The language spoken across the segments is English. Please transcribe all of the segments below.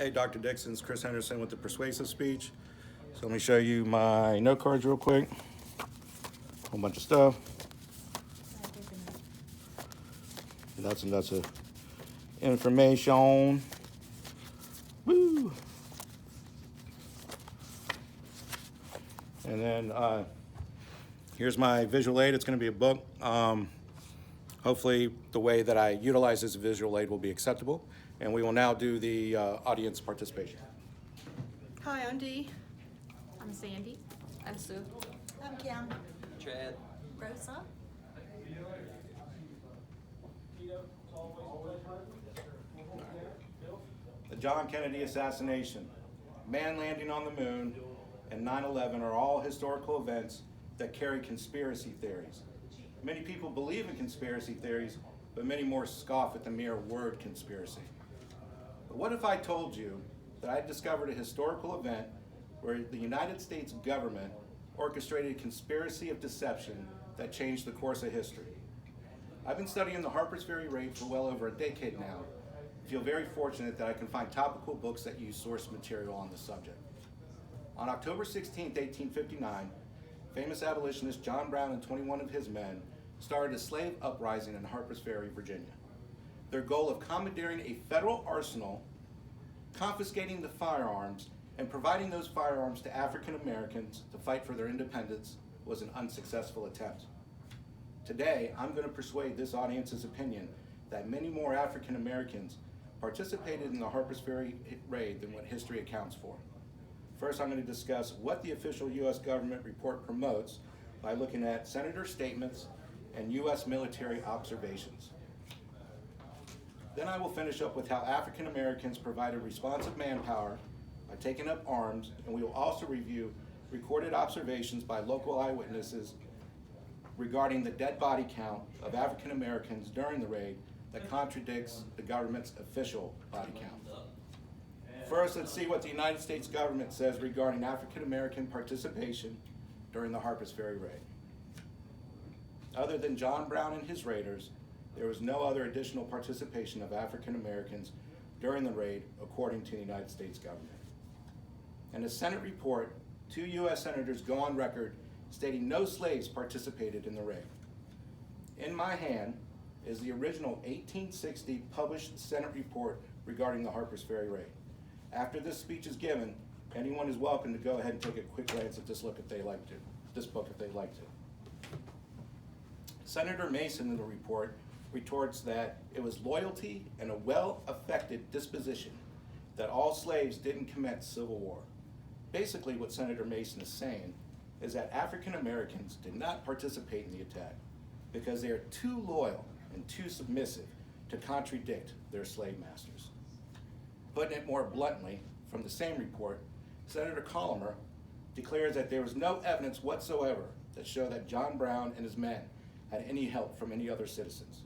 Hey, Dr. Dixon, it's Chris Henderson with the Persuasive speech. So let me show you my note cards real quick. A whole bunch of stuff. And that's information. Woo! And then here's my visual aid. It's going to be a book. Hopefully the way that I utilize this visual aid will be acceptable. And we will now do the audience participation. Hi, I'm Dee. I'm Sandy. I'm Sue. I'm Kim. Chad. Rosa. The John Kennedy assassination, man landing on the moon, and 9/11 are all historical events that carry conspiracy theories. Many people believe in conspiracy theories, but many more scoff at the mere word conspiracy. But what if I told you that I discovered a historical event where the United States government orchestrated a conspiracy of deception that changed the course of history? I've been studying the Harpers Ferry raid for well over a decade now. I feel very fortunate that I can find topical books that use source material on the subject. On October 16, 1859, famous abolitionist John Brown and 21 of his men started a slave uprising in Harpers Ferry, Virginia. Their goal of commandeering a federal arsenal, confiscating the firearms, and providing those firearms to African Americans to fight for their independence was an unsuccessful attempt. Today, I'm going to persuade this audience's opinion that many more African Americans participated in the Harpers Ferry raid than what history accounts for. First, I'm going to discuss what the official U.S. government report promotes by looking at senator statements and U.S. military observations. Then I will finish up with how African Americans provided responsive manpower by taking up arms, and we will also review recorded observations by local eyewitnesses regarding the dead body count of African Americans during the raid that contradicts the government's official body count. First, let's see what the United States government says regarding African American participation during the Harpers Ferry raid. Other than John Brown and his raiders, there was no other additional participation of African Americans during the raid, according to the United States government. In a Senate report, 2 U.S. senators go on record stating no slaves participated in the raid. In my hand is the original 1860 published Senate report regarding the Harpers Ferry raid. After this speech is given, anyone is welcome to go ahead and take a quick glance at this book if they'd like to. Senator Mason in the report retorts that it was loyalty and a well-affected disposition that all slaves didn't commit civil war. Basically, what Senator Mason is saying is that African Americans did not participate in the attack because they are too loyal and too submissive to contradict their slave masters. Putting it more bluntly, from the same report, Senator Collamer declares that there was no evidence whatsoever that showed that John Brown and his men had any help from any other citizens.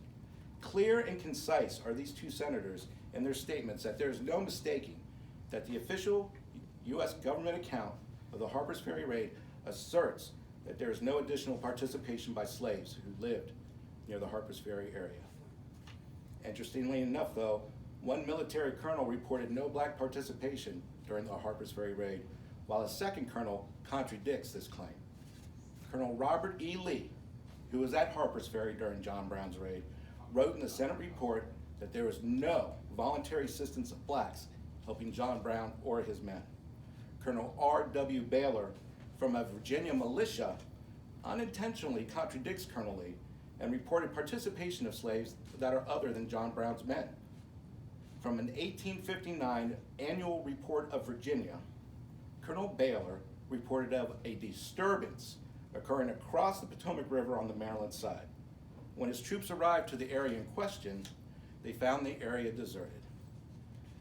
Clear and concise are these 2 senators in their statements that there is no mistaking that the official U.S. government account of the Harpers Ferry raid asserts that there is no additional participation by slaves who lived near the Harpers Ferry area. Interestingly enough, though, one military colonel reported no black participation during the Harpers Ferry raid, while a second colonel contradicts this claim. Colonel Robert E. Lee, who was at Harpers Ferry during John Brown's raid, wrote in the Senate report that there was no voluntary assistance of blacks helping John Brown or his men. Colonel R.W. Baylor from a Virginia militia unintentionally contradicts Colonel Lee and reported participation of slaves that are other than John Brown's men. From an 1859 annual report of Virginia, Colonel Baylor reported of a disturbance occurring across the Potomac River on the Maryland side. When his troops arrived to the area in question, they found the area deserted.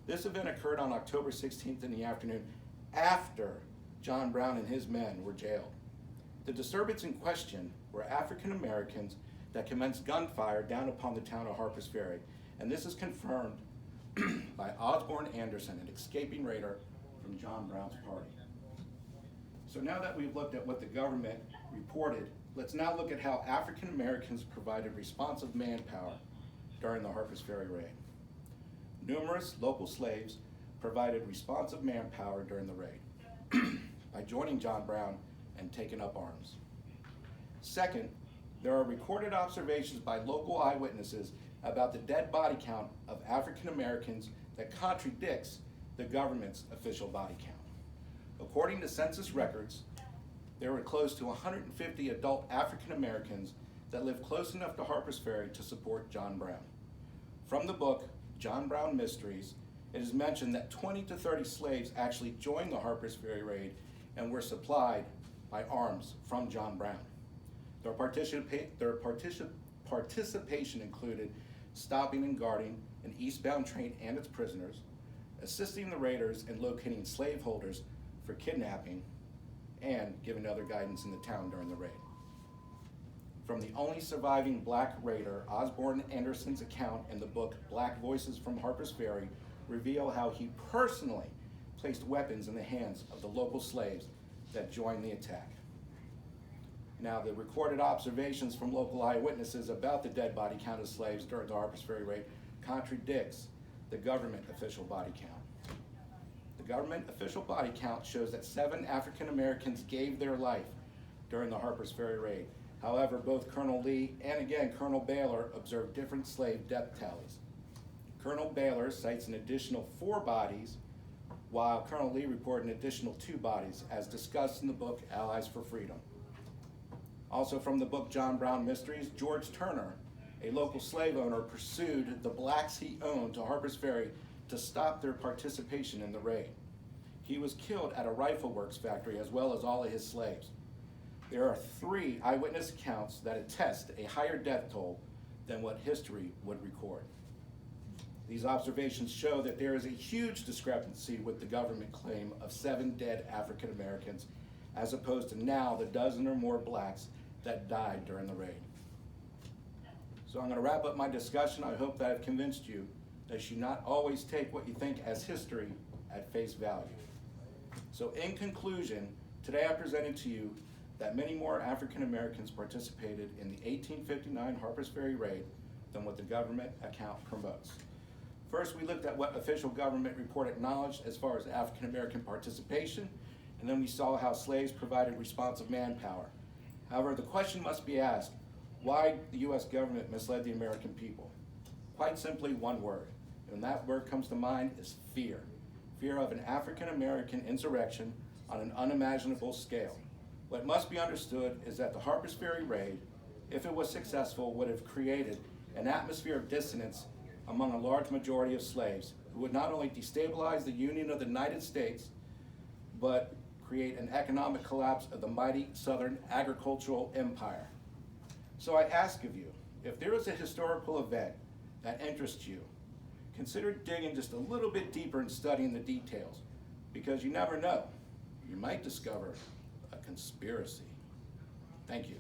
This event occurred on October 16th in the afternoon after John Brown and his men were jailed. The disturbance in question were African Americans that commenced gunfire down upon the town of Harpers Ferry, and this is confirmed by Osborne Anderson, an escaping raider from John Brown's party. So now that we've looked at what the government reported, let's now look at how African Americans provided responsive manpower during the Harpers Ferry raid. Numerous local slaves provided responsive manpower during the raid by joining John Brown and taking up arms. Second, there are recorded observations by local eyewitnesses about the dead body count of African Americans that contradicts the government's official body count. According to census records, there were close to 150 adult African Americans that lived close enough to Harpers Ferry to support John Brown. From the book, John Brown Mysteries, it is mentioned that 20 to 30 slaves actually joined the Harpers Ferry raid and were supplied by arms from John Brown. Their participation included stopping and guarding an eastbound train and its prisoners, assisting the raiders in locating slaveholders for kidnapping, and giving other guidance in the town during the raid. From the only surviving black raider, Osborne Anderson's account in the book Black Voices from Harpers Ferry reveal how he personally placed weapons in the hands of the local slaves that joined the attack. Now, the recorded observations from local eyewitnesses about the dead body count of slaves during the Harpers Ferry raid contradicts the government official body count. The government official body count shows that 7 African Americans gave their life during the Harpers Ferry raid. However, both Colonel Lee and again Colonel Baylor observed different slave death tallies. Colonel Baylor cites an additional 4 bodies, while Colonel Lee reported an additional 2 bodies, as discussed in the book Allies for Freedom. Also from the book John Brown Mysteries, George Turner, a local slave owner, pursued the blacks he owned to Harpers Ferry to stop their participation in the raid. He was killed at a rifle works factory as well as all of his slaves. There are 3 eyewitness accounts that attest a higher death toll than what history would record. These observations show that there is a huge discrepancy with the government claim of 7 dead African Americans, as opposed to now the dozen or more blacks that died during the raid. So I'm going to wrap up my discussion. I hope that I've convinced you that you should not always take what you think as history at face value. So in conclusion, today I presented to you that many more African Americans participated in the 1859 Harpers Ferry raid than what the government account promotes. First, we looked at what official government report acknowledged as far as African American participation, and then we saw how slaves provided responsive manpower. However, the question must be asked, why the U.S. government misled the American people? Quite simply, one word, and that word comes to mind is fear. Fear of an African American insurrection on an unimaginable scale. What must be understood is that the Harpers Ferry raid, if it was successful, would have created an atmosphere of dissonance among a large majority of slaves who would not only destabilize the Union of the United States, but create an economic collapse of the mighty Southern agricultural empire. So I ask of you, if there is a historical event that interests you, consider digging just a little bit deeper and studying the details, because you never know, you might discover a conspiracy. Thank you.